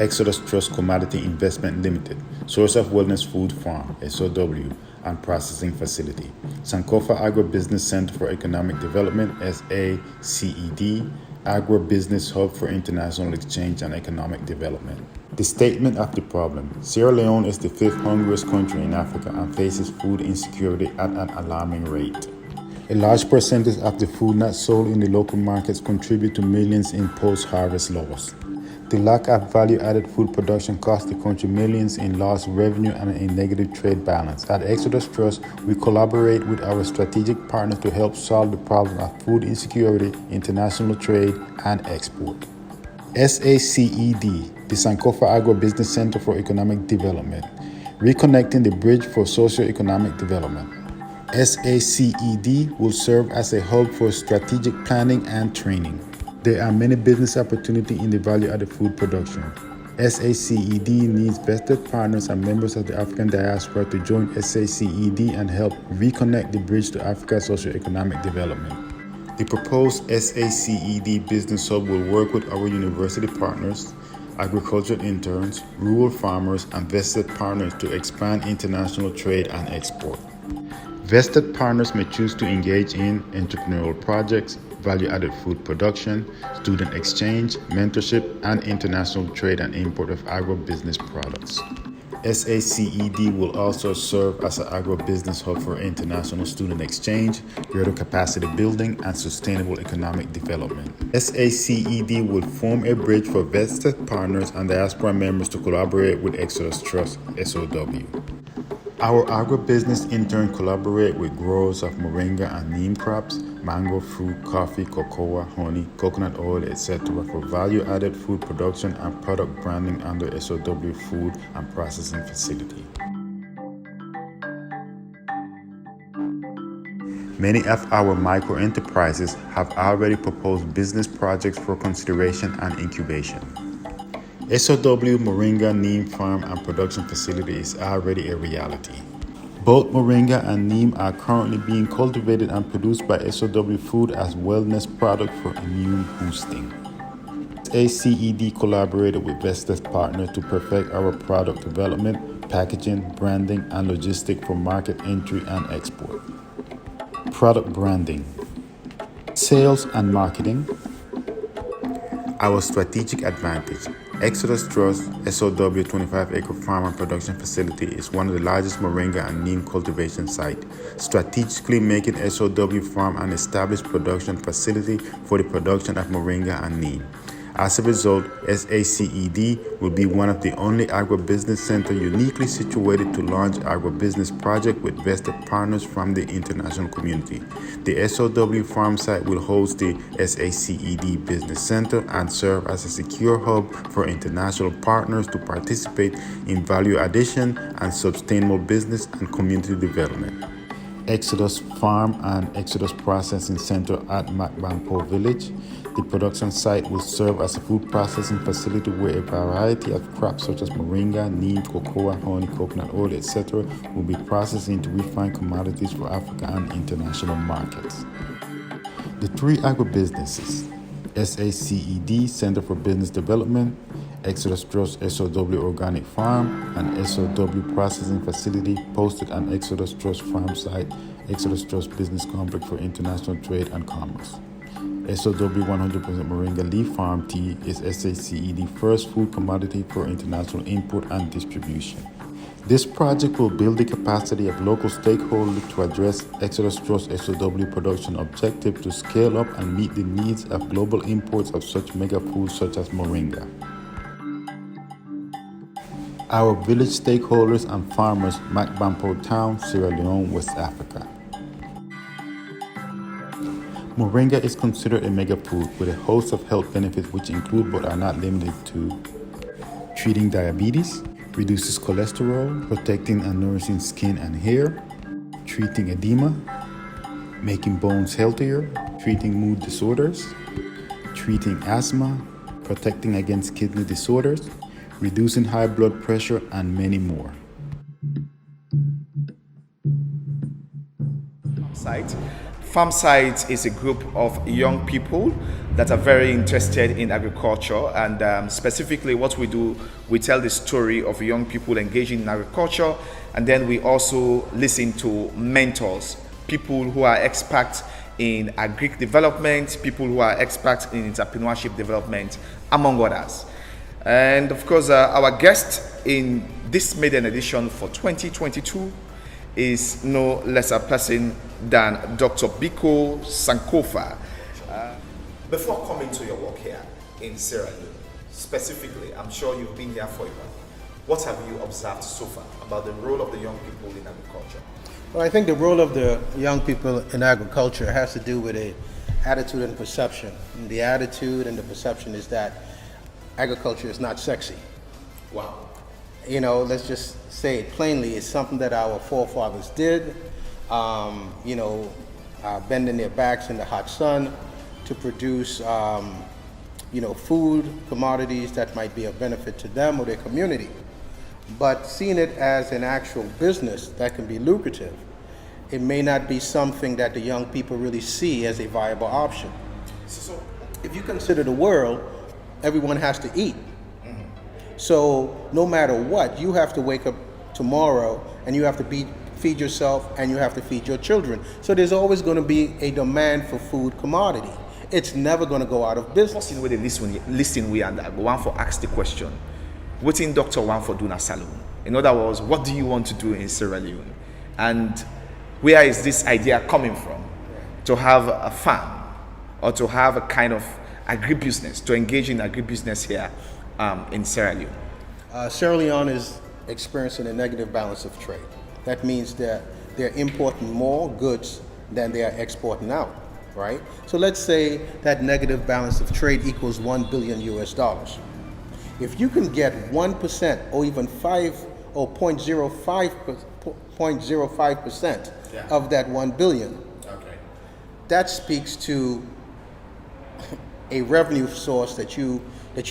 Exodus Trust Commodity Investment Limited, Source of Wellness Food Farm, S.O.W, and Processing Facility. Sankofa Agri-business Center for Economic Development, S.A.C.E.D, Agri-business Hub for International Exchange and Economic Development. The statement of the problem. Sierra Leone is the 5th hungriest country in Africa and faces food insecurity at an alarming rate. A large percentage of the food not sold in the local markets contribute to millions in post-harvest loss. The lack of value-added food production costs the country millions in lost revenue and a negative trade balance. At Exodus Trust, we collaborate with our strategic partners to help solve the problem of food insecurity, international trade, and export. S.A.C.E.D, the Sankofa Agri-Business Center for Economic Development, reconnecting the bridge for socio-economic development. S.A.C.E.D will serve as a hub for strategic planning and training. There are many business opportunities in the value-added food production. S.A.C.E.D needs vested partners and members of the African diaspora to join S.A.C.E.D and help reconnect the bridge to Africa's socio-economic development. The proposed S.A.C.E.D Business Hub will work with our university partners, agricultural interns, rural farmers, and vested partners to expand international trade and export. Vested partners may choose to engage in entrepreneurial projects, value-added food production, student exchange, mentorship, and international trade and import of agribusiness products. S.A.C.E.D will also serve as an agribusiness hub for international student exchange, greater capacity building, and sustainable economic development. S.A.C.E.D will form a bridge for vested partners and diaspora members to collaborate with Exodus Trust, S.O.W. Our agribusiness intern collaborate with growers of moringa and neem crops, mango, fruit, coffee, cocoa, honey, coconut oil, etc. for value-added food production and product branding under S.O.W Food and Processing Facility. Many of our micro-enterprises have already proposed business projects for consideration and incubation. S.O.W Moringa Neem Farm and Production Facility is already a reality. Both moringa and neem are currently being cultivated and produced by S.O.W Food as wellness product for immune boosting. S.A.C.E.D collaborated with vested partners to perfect our product development, packaging, branding, and logistics for market entry and export. Product branding, sales and marketing. Our strategic advantage. Exodus Trust S.O.W 25-acre farm and production facility is one of the largest moringa and neem cultivation sites, strategically making S.O.W farm an established production facility for the production of moringa and neem. As a result, S.A.C.E.D will be one of the only agribusiness centers uniquely situated to launch agribusiness projects with vested partners from the international community. The S.O.W farm site will host the S.A.C.E.D Business Center and serve as a secure hub for international partners to participate in value addition and sustainable business and community development. Exodus Farm and Exodus Processing Center at Makbanpo Village. The production site will serve as a food processing facility where a variety of crops such as moringa, neem, cocoa, honey, coconut oil, etc. will be processed into refined commodities for Africa and international markets. The three agribusinesses, S.A.C.E.D Center for Business Development, Exodus Trust S.O.W Organic Farm, and S.O.W Processing Facility posted on Exodus Trust Farm site, Exodus Trust Business Complex for International Trade and Commerce. S.O.W 100% Moringa Leaf Farm Tea is S.A.C.E.D first food commodity for international import and distribution. This project will build the capacity of local stakeholders to address Exodus Trust S.O.W production objective to scale up and meet the needs of global imports of such mega foods such as moringa. Our village stakeholders and farmers, Makbanpo Town, Sierra Leone, West Africa. Moringa is considered a mega food with a host of health benefits which include but are not limited to treating diabetes, reduces cholesterol, protecting and nourishing skin and hair, treating edema, making bones healthier, treating mood disorders, treating asthma, protecting against kidney disorders, reducing high blood pressure, and many more. Site Farmside is a group of young people that are very interested in agriculture, and specifically what we do, we tell the story of young people engaging in agriculture, and then we also listen to mentors, people who are experts in agri development, people who are experts in entrepreneurship development, among others. And of course, our guest in this maiden edition for 2022 is no less a person than Dr. Biko Sankofa. Before coming to your work here in Sierra Leone, specifically, I'm sure you've been here for a while. What have you observed so far about the role of the young people in agriculture? Well, I think the role of the young people in agriculture has to do with a attitude and perception. And the attitude and the perception is that agriculture is not sexy. Wow. You know, let's just say it plainly, it's something that our forefathers did, bending their backs in the hot sun to produce, food, commodities that might be of benefit to them or their community. But seeing it as an actual business that can be lucrative, it may not be something that the young people really see as a viable option. So if you consider the world, everyone has to eat. So no matter what, you have to wake up tomorrow and you have to feed yourself and you have to feed your children. So there's always going to be a demand for food commodity. It's never going to go out of business. First, with the listen, we and one for ask the question. What in Dr. One for doing a salon? In other words, what do you want to do in Sierra Leone? And where is this idea coming from? To have a farm or to have a kind of agribusiness, to engage in agribusiness here in Sierra Leone? Sierra Leone is experiencing a negative balance of trade. That means that they're importing more goods than they are exporting out, right? So let's say that negative balance of trade equals $1 billion US. If you can get 1% or even 0.05% of that 1 billion, okay, that speaks to a revenue source that you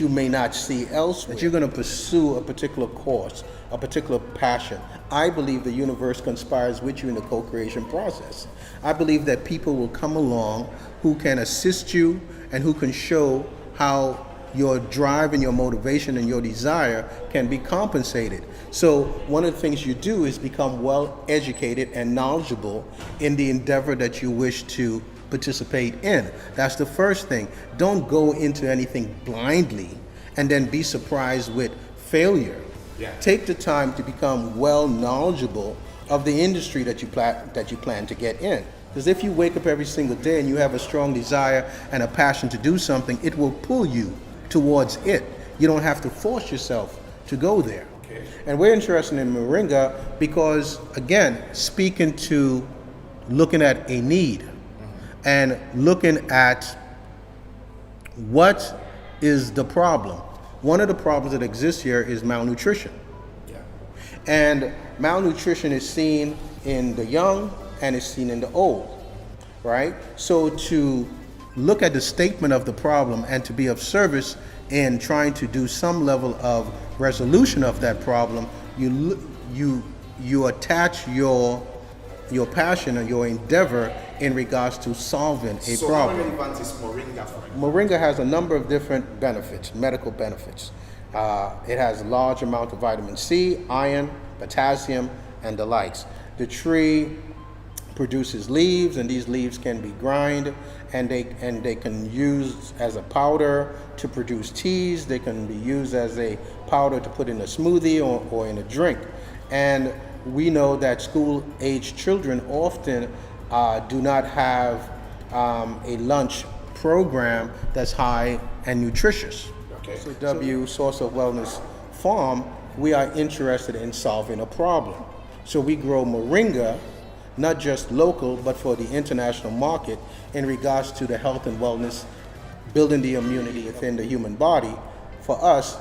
may not see elsewhere, that you're going to pursue a particular course, a particular passion. I believe the universe conspires with you in the co-creation process. I believe that people will come along who can assist you and who can show how your drive and your motivation and your desire can be compensated. So one of the things you do is become well educated and knowledgeable in the endeavor that you wish to participate in. That's the first thing. Don't go into anything blindly and then be surprised with failure. Yeah. Take the time to become well knowledgeable of the industry that you plan to get in. Because if you wake up every single day and you have a strong desire and a passion to do something, it will pull you towards it. You don't have to force yourself to go there. Okay. And we're interested in Moringa because, again, speaking to looking at a need and looking at what is the problem. One of the problems that exists here is malnutrition. Yeah. And malnutrition is seen in the young and is seen in the old, right? So to look at the statement of the problem and to be of service in trying to do some level of resolution of that problem, you attach your passion and your endeavor in regards to solving a problem. So how relevant is Moringa for you? Moringa has a number of different benefits, medical benefits. It has a large amount of vitamin C, iron, potassium, and the likes. The tree produces leaves, and these leaves can be ground, and they can use as a powder to produce teas. They can be used as a powder to put in a smoothie or in a drink. And we know that school-age children often do not have a lunch program that's high and nutritious. Okay. So S.O.W, Source of Wellness Farm, we are interested in solving a problem. So we grow moringa, not just local, but for the international market in regards to the health and wellness, building the immunity within the human body. For us,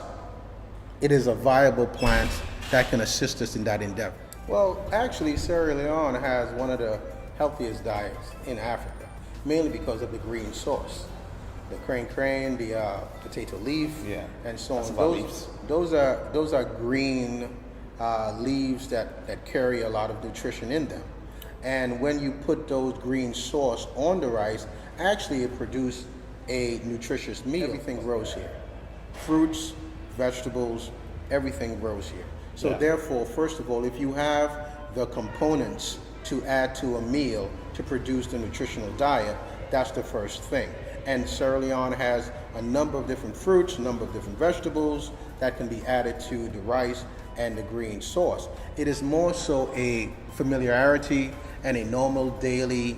it is a viable plant that can assist us in that endeavor. Well, actually, Sierra Leone has one of the healthiest diets in Africa, mainly because of the green source. The crane, the potato leaf, yeah, and so on. Those Those are green leaves that carry a lot of nutrition in them. And when you put those green sauce on the rice, actually it produces a nutritious meal. Everything grows here. Fruits, vegetables, everything grows here. So therefore, first of all, if you have the components to add to a meal to produce the nutritional diet, that's the first thing. And Sierra Leone has a number of different fruits, a number of different vegetables that can be added to the rice and the green sauce. It is more so a familiarity and a normal daily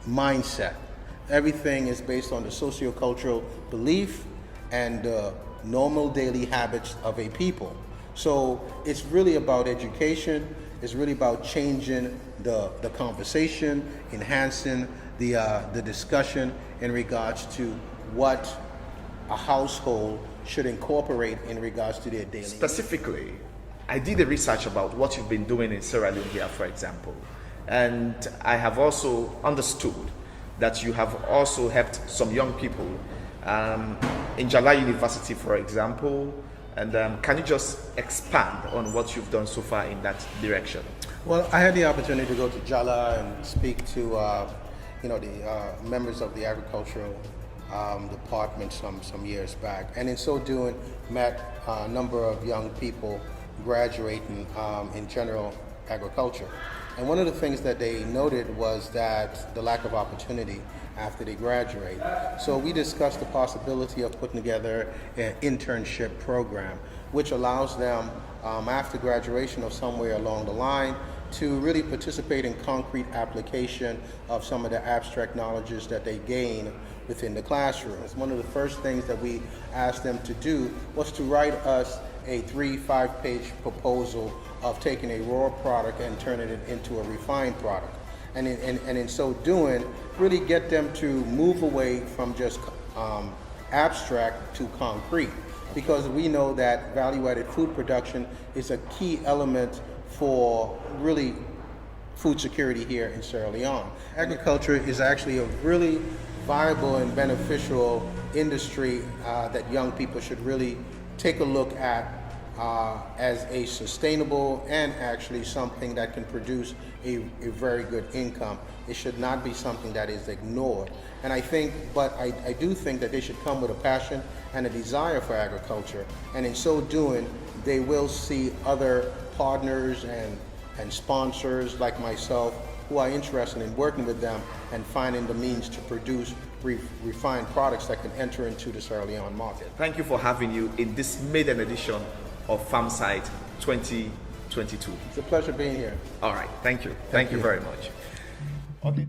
mindset. Everything is based on the socio-cultural belief and the normal daily habits of a people. So it's really about education. It's really about changing the conversation, enhancing the discussion in regards to what a household should incorporate in regards to their daily. Specifically, I did a research about what you've been doing in Sierra Leone here, for example, and I have also understood that you have also helped some young people in Jala University, for example. And can you just expand on what you've done so far in that direction? Well, I had the opportunity to go to Jala and speak to the members of the agricultural department some years back, and in so doing met a number of young people graduating in general agriculture. And one of the things that they noted was that the lack of opportunity after they graduate. So we discussed the possibility of putting together an internship program, which allows them after graduation or somewhere along the line to really participate in concrete application of some of the abstract knowledges that they gain within the classroom. One of the first things that we asked them to do was to write us a 3-5-page proposal of taking a raw product and turning it into a refined product. And in so doing, really get them to move away from just abstract to concrete, because we know that value-added food production is a key element for really food security here in Sierra Leone. Agriculture is actually a really viable and beneficial industry that young people should really take a look at as a sustainable and actually something that can produce a very good income. It should not be something that is ignored. And I do think that they should come with a passion and a desire for agriculture. And in so doing, they will see other partners and sponsors like myself who are interested in working with them and finding the means to produce refined products that can enter into the Sierra Leone market. Thank you for having you in this maiden edition of FarmSite 2022. It's a pleasure being here. All right, thank you. Thank you very much. Okay.